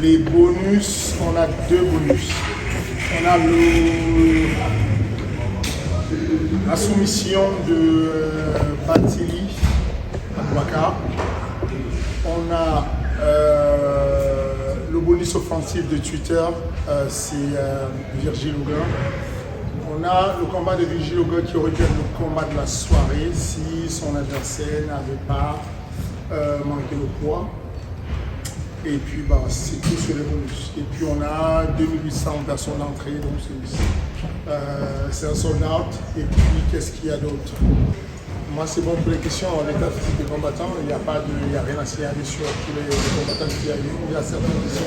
les bonus, on a deux bonus. On a la soumission de Batili Abouaka. On a le bonus offensif de Twitter, c'est Virgile Auguin. On a le combat de Virgile Auguin qui aurait pu être le combat de la soirée si son adversaire n'avait pas manqué le poids. Et puis c'est tout sur les bonus. Et puis on a 2800 personnes d'entrée, donc c'est un sold out. Et puis qu'est-ce qu'il y a d'autre? Moi c'est bon pour les questions en état physique des combattants, il n'y a rien à signaler sur tous les combattants qu'il y a eu. Il y a certaines questions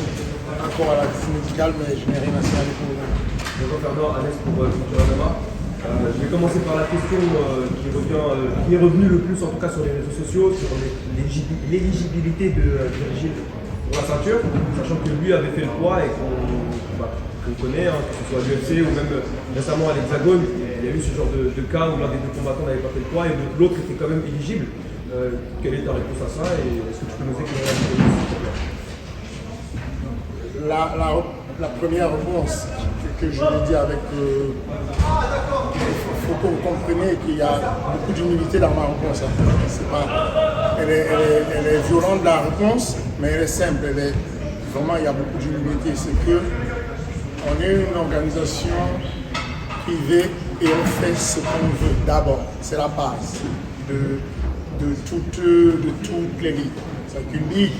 encore à la visite médicale, mais je n'ai rien à signaler pour le moment. Bonjour Fernand, Alex pour Culturadama. Je vais commencer par la question qui est revenue le plus en tout cas sur les réseaux sociaux, sur l'éligibilité de Virgile pour la ceinture, sachant que lui avait fait le poids et qu'on connaît, que ce soit à l'UFC ou même récemment à l'Hexagone, il y a eu ce genre de cas où l'un des deux combattants n'avait pas fait le poids et l'autre était quand même éligible. Quelle est ta réponse à ça et est-ce que tu peux nous éclairer un peu? La première réponse que je l'ai dit avec... il faut que vous compreniez qu'il y a beaucoup d'humilité dans ma réponse. Elle est violente la réponse, mais elle est simple. Vraiment, il y a beaucoup d'humilité. C'est que on est une organisation privée et on fait ce qu'on veut d'abord. C'est la base de toutes les ligues. C'est qu'une ligue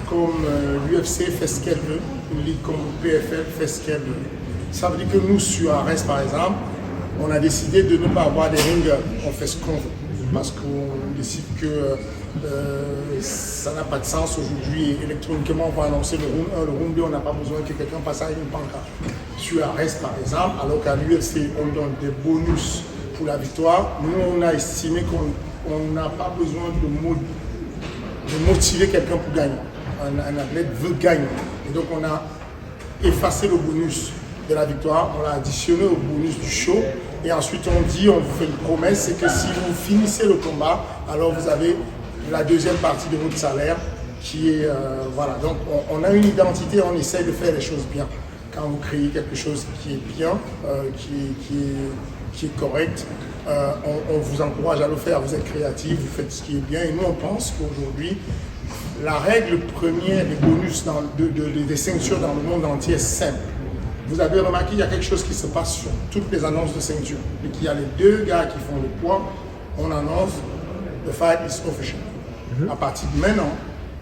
comme l'UFC fait ce qu'elle veut, une ligue comme le PFL fait ce qu'elle veut. Ça veut dire que nous, sur Ares par exemple, on a décidé de ne pas avoir des ringers. On fait ce qu'on veut. Parce qu'on décide que ça n'a pas de sens aujourd'hui. Électroniquement, on va annoncer le round 1, le round 2, on n'a pas besoin que quelqu'un passe à une pancarte. Sur Ares par exemple, alors qu'à l'UFC, on donne des bonus pour la victoire. Nous, on a estimé qu'on n'a pas besoin de motiver quelqu'un pour gagner. Un athlète veut gagner. Et donc, on a effacé le bonus de la victoire, on l'a additionné au bonus du show. Et ensuite, on vous fait une promesse, c'est que si vous finissez le combat, alors vous avez la deuxième partie de votre salaire qui est... voilà, donc on a une identité, on essaye de faire les choses bien. Quand vous créez quelque chose qui est bien, qui est correct, on vous encourage à le faire, vous êtes créatif, vous faites ce qui est bien. Et nous, on pense qu'aujourd'hui, la règle première des bonus, des ceintures dans le monde entier est simple. Vous avez remarqué qu'il y a quelque chose qui se passe sur toutes les annonces de ceinture. Et qu'il y a les deux gars qui font le poids, on annonce « The fight is official ». À partir de maintenant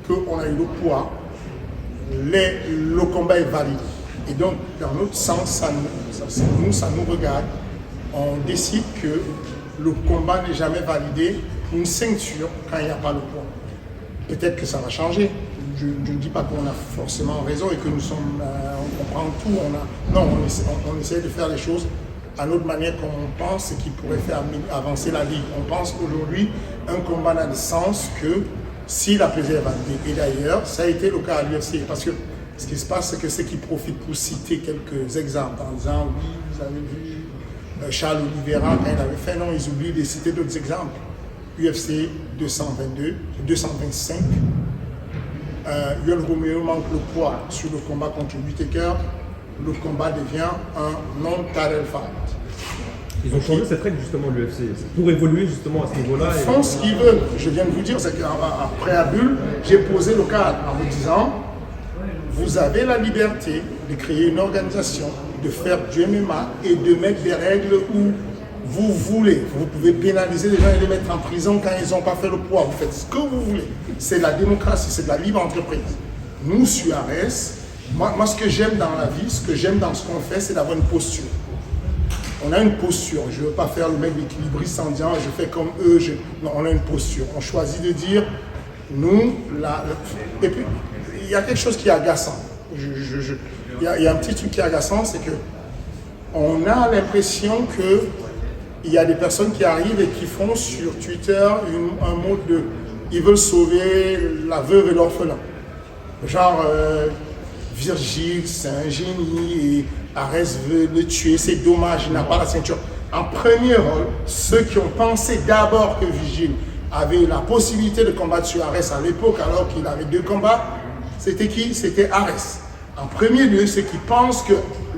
qu'on a eu le poids, le combat est valide. Et donc, dans notre sens, ça nous regarde. On décide que le combat n'est jamais validé pour une ceinture quand il n'y a pas le poids. Peut-être que ça va changer. Je ne dis pas qu'on a forcément raison et que nous sommes, on comprend tout. On essaie de faire les choses à notre manière comme on pense et qui pourrait faire avancer la ligue. On pense qu'aujourd'hui, un combat n'a de sens que si la pesée est validée. Et d'ailleurs, ça a été le cas à l'UFC. Parce que ce qui se passe, c'est que ceux qui profitent pour citer quelques exemples en disant oui, vous avez vu Charles Oliveira quand il avait fait, non, ils oublient de citer d'autres exemples. UFC 222, 225. Yoel Romero manque le poids sur le combat contre Whittaker. Le combat devient un non-title fight. Ils ont changé cette règle justement l'UFC pour évoluer justement à ce niveau-là. Ils font ce qu'ils veulent. Je viens de vous dire, c'est qu'à préambule, j'ai posé le cadre en vous disant vous avez la liberté de créer une organisation, de faire du MMA et de mettre des règles où vous voulez. Vous pouvez pénaliser les gens et les mettre en prison quand ils n'ont pas fait le poids. Vous faites ce que vous voulez. C'est la démocratie, c'est de la libre entreprise. Nous, sur Ares, moi, ce que j'aime dans la vie, ce que j'aime dans ce qu'on fait, c'est d'avoir une posture. On a une posture. Je ne veux pas faire le mec équilibriste en disant je fais comme eux. Non, on a une posture. On choisit de dire nous, et puis, il y a quelque chose qui est agaçant. Il y a un petit truc qui est agaçant, c'est que on a l'impression que il y a des personnes qui arrivent et qui font sur Twitter un mot de ils veulent sauver la veuve et l'orphelin. Genre Virgile, c'est un génie et Ares veut le tuer, c'est dommage, il n'a pas la ceinture. En premier rôle, ceux qui ont pensé d'abord que Virgile avait la possibilité de combattre sur Ares à l'époque, alors qu'il avait 2 combats, c'était qui? C'était Ares. En premier lieu, c'est qu'ils pensent que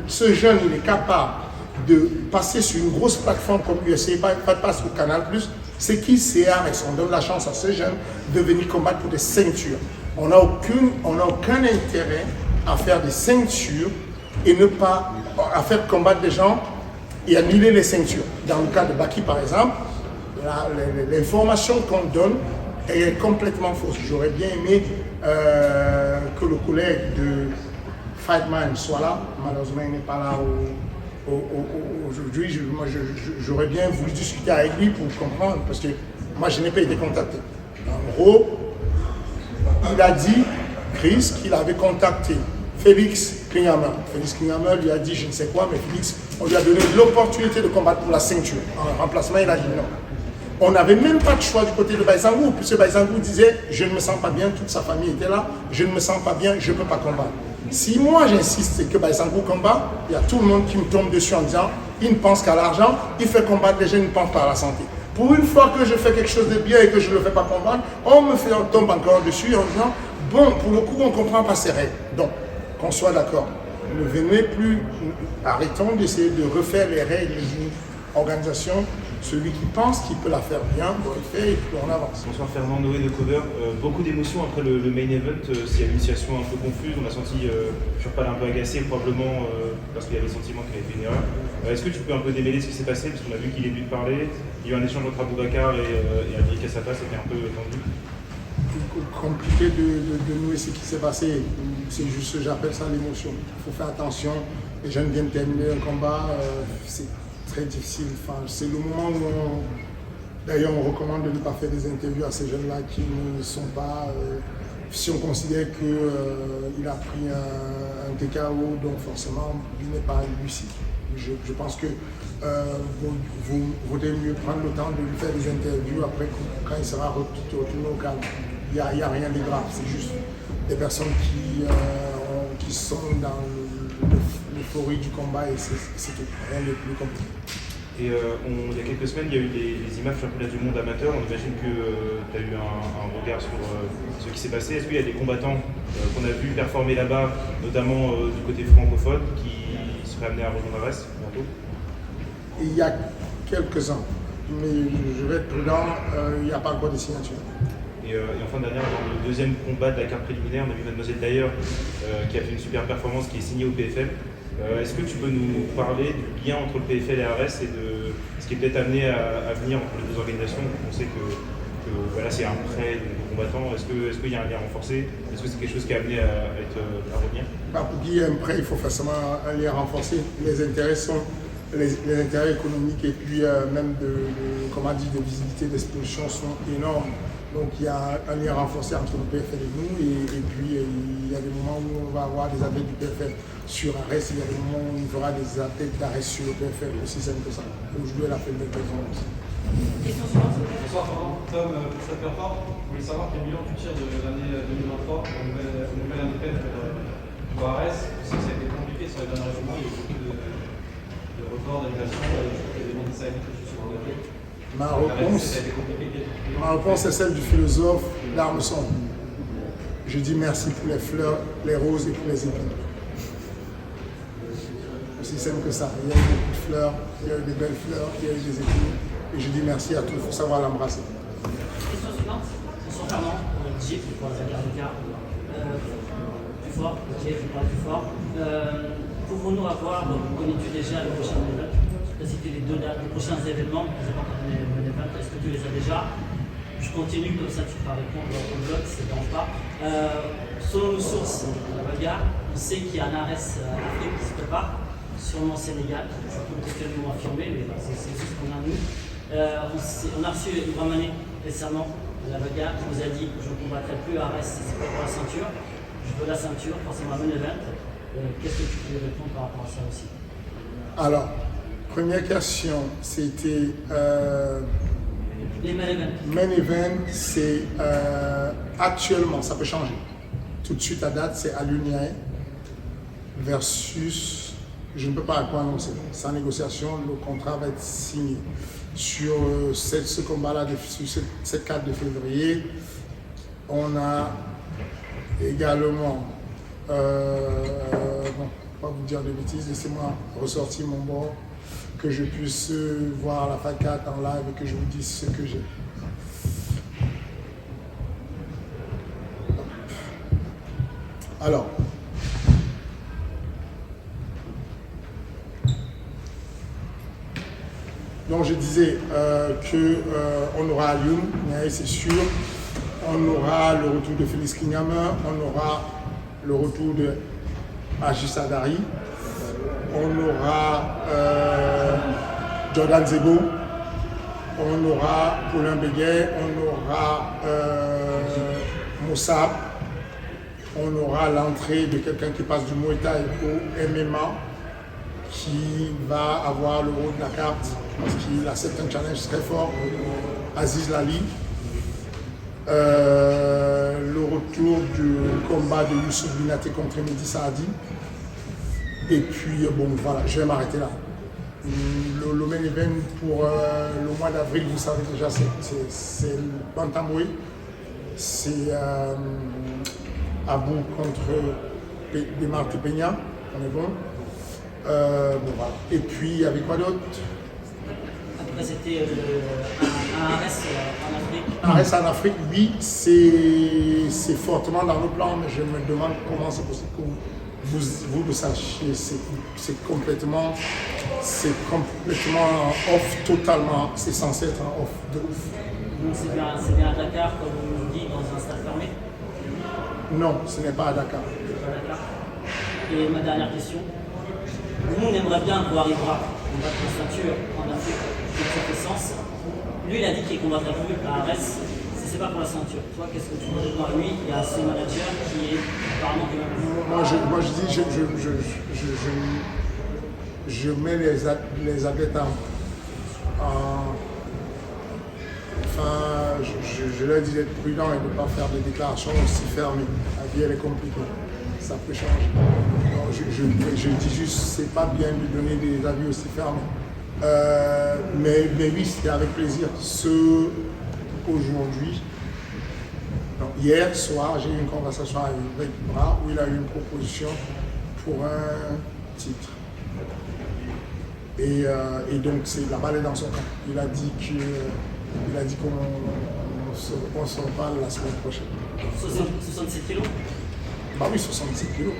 ce jeune, il est capable de passer sur une grosse plateforme comme USA, pas de passe au Canal+, c'est qui CRS. On donne la chance à ce jeune de venir combattre pour des ceintures. On n'a aucun intérêt à faire des ceintures et ne pas à faire combattre des gens et annuler les ceintures. Dans le cas de Baki, par exemple, l'information qu'on donne est complètement fausse. J'aurais bien aimé que le collègue de Fightman soit là. Malheureusement, il n'est pas là aujourd'hui. J'aurais bien voulu discuter avec lui pour comprendre, parce que moi, je n'ai pas été contacté. En gros, il a dit, Chris, qu'il avait contacté Félix Kinghammer. Félix Kinghammer lui a dit je ne sais quoi, mais Félix, on lui a donné l'opportunité de combattre pour la ceinture. En remplacement, il a dit non. On n'avait même pas de choix du côté de Baïsangou, puisque Baïsangou disait je ne me sens pas bien, toute sa famille était là, je ne me sens pas bien, je ne peux pas combattre. Si moi j'insiste que Baïsangou combat, il y a tout le monde qui me tombe dessus en disant il ne pense qu'à l'argent, il fait combattre les gens, il ne pense pas à la santé. Pour une fois que je fais quelque chose de bien et que je ne le fais pas combattre, on tombe encore dessus en disant bon, pour le coup, on ne comprend pas ces règles. Donc, qu'on soit d'accord, ne venez plus, arrêtons d'essayer de refaire les règles d'une organisation. Celui qui pense qu'il peut la faire bien, doit le faire et puis on avance. Bonsoir Fernand Noé de Cover. Beaucoup d'émotions après le main event. S'il y a une situation un peu confuse, on a senti Shurpal un peu agacé, probablement parce qu'il y avait le sentiment qu'il avait fait une erreur. Est-ce que tu peux un peu démêler ce qui s'est passé? Parce qu'on a vu qu'il est venu te parler. Il y a eu un échange entre Aboubacar et Adrien Kassapa, c'était un peu tendu. Compliqué de nouer ce qui s'est passé. C'est juste, j'appelle ça l'émotion. Il faut faire attention. Les jeunes viennent terminer un combat. C'est très difficile. Enfin, c'est le moment où d'ailleurs on recommande de ne pas faire des interviews à ces jeunes-là qui ne sont pas. Si on considère qu'il a pris un TKO, donc forcément il n'est pas lucide. Je pense que vous vaudrait mieux prendre le temps de lui faire des interviews après quand il sera retourné au calme. Il n'y a rien de grave, c'est juste des personnes qui sont dans l'euphorie du combat et c'est tout, rien de plus compliqué. Et il y a quelques semaines, il y a eu des images du championnat du monde amateur. On imagine que tu as eu un regard sur ce qui s'est passé. Est-ce qu'il y a des combattants qu'on a vu performer là-bas, notamment du côté francophone, qui seraient amenés à rejoindre Arès bientôt? Il y a quelques-uns, mais je vais être prudent, il n'y a pas encore de signature. Et en fin d'année, dans le deuxième combat de la carte préliminaire, on a vu Mademoiselle Dyer qui a fait une super performance, qui est signée au PFL. Est-ce que tu peux nous parler du lien entre le PFL et Arès et de ce qui est peut-être amené à venir entre les deux organisations? On sait que voilà, c'est un prêt de combattants. Est-ce qu'il y a un lien renforcé? Est-ce que c'est quelque chose qui est amené à revenir? Pour qu'il y ait un prêt, il faut forcément un lien renforcé. Les intérêts sont les intérêts économiques et puis même de visibilité, d'exposition sont énormes. Donc il y a un lien renforcé entre le PFL et nous et puis il y a des moments où on va avoir des athlètes du PFL sur Arès, il y a des moments où on fera des athlètes d'Arès sur le PFL, aussi simple que ça. Aujourd'hui elle a fait une belle performance. Bonsoir Fernand, Tom pour cette performance. Je voulais savoir quel bilan tu tires de l'année 2023, la nouvelle année pour Arès. Je sais que ça a été compliqué sur les derniers jours, il y a eu beaucoup de records d'annulation, il y a des mondes israéliens que je suis engagé. Ma réponse est celle du philosophe d'Armeson. Je dis merci pour les fleurs, les roses et pour les épines. Aussi simple que ça. Il y a eu beaucoup de fleurs, il y a eu des belles fleurs, il y a eu des épines. Et je dis merci à tous, il faut savoir l'embrasser. Question suivante. Bonsoir Fernand, Gilles, pour la Garnica. Plus fort, ok, je parle plus fort. Pouvons-nous avoir, connais-tu déjà le prochain événement? Tu as cité les prochains événements, est-ce que tu les as déjà? Je continue comme ça, tu pourras répondre au blog, ça ne dérange pas. Selon nos sources de la bagarre, on sait qu'il y a un Arès Afrique qui se prépare, sûrement Sénégal. Je peux peut-être le affirmer, mais c'est juste ce qu'on a nous. On a reçu Ibrahim Mané récemment de la bagarre qui nous a dit je ne combattrai plus Arès si ce n'est pas pour la ceinture. Je veux la ceinture, forcément un main event. Qu'est-ce que tu peux répondre par rapport à ça aussi? Alors, première question, c'était. Les main events. Main event, c'est actuellement, ça peut changer. Tout de suite à date, c'est Aluniae versus. Je ne peux pas annoncer. Sans négociation, le contrat va être signé. Sur ce combat-là, sur cette 4 de février, on a également Bon, pas vous dire de bêtises, laissez-moi ressortir mon bord, que je puisse voir la FAT4 en live et que je vous dise ce que j'ai. Alors, donc je disais qu'on aura Alioune, mais c'est sûr. On aura le retour de Félix Kinyama, on aura le retour de Agis Adari, on aura Jordan Zebo, on aura Paulin Béguet, on aura Moussa, on aura l'entrée de quelqu'un qui passe du Muay Thai au MMA, qui va avoir le haut de la carte parce qu'il accepte un challenge très fort, Aziz Lali. Le retour du combat de Youssouf Binaté contre Mehdi Saadi. Et puis, bon, voilà, je vais m'arrêter là. Le main event pour le mois d'avril, vous savez déjà, c'est le Bantamweight. C'est Abou contre Demarque Peña. On est bon. Bon, voilà. Et puis, avec quoi d'autre? Après, c'était un Ares en Afrique. Ares en Afrique, oui, c'est fortement dans nos plans, mais je me demande comment c'est possible que vous le sachiez. C'est complètement off, totalement. C'est censé être un off de ouf. Donc c'est bien à Dakar, comme on nous dit, dans un stade fermé? Non, ce n'est pas à Dakar. À Dakar. Et ma dernière question. Nous, on aimerait bien voir Ibra combattre la ceinture en Afrique, donc ça fait sens. Lui, il a dit qu'il combattrait plus à Ares, si c'est pas pour la ceinture. Toi, qu'est-ce que tu veux voir? Lui, il y a ses managers qui est apparemment quand même. Moi, je dis, je mets les athlètes enfin, je leur dis d'être prudent et de ne pas faire des déclarations aussi fermées. La vie, elle est compliquée. Ça peut changer. Donc, je dis juste, c'est pas bien de donner des avis aussi fermés. Mais oui, c'était avec plaisir. Aujourd'hui, hier soir, j'ai eu une conversation avec Ibra où il a eu une proposition pour un titre. Et donc, la balle est dans son camp. Il a dit qu'on se reparle la semaine prochaine. 67 kilos? Bah oui, 67 kilos.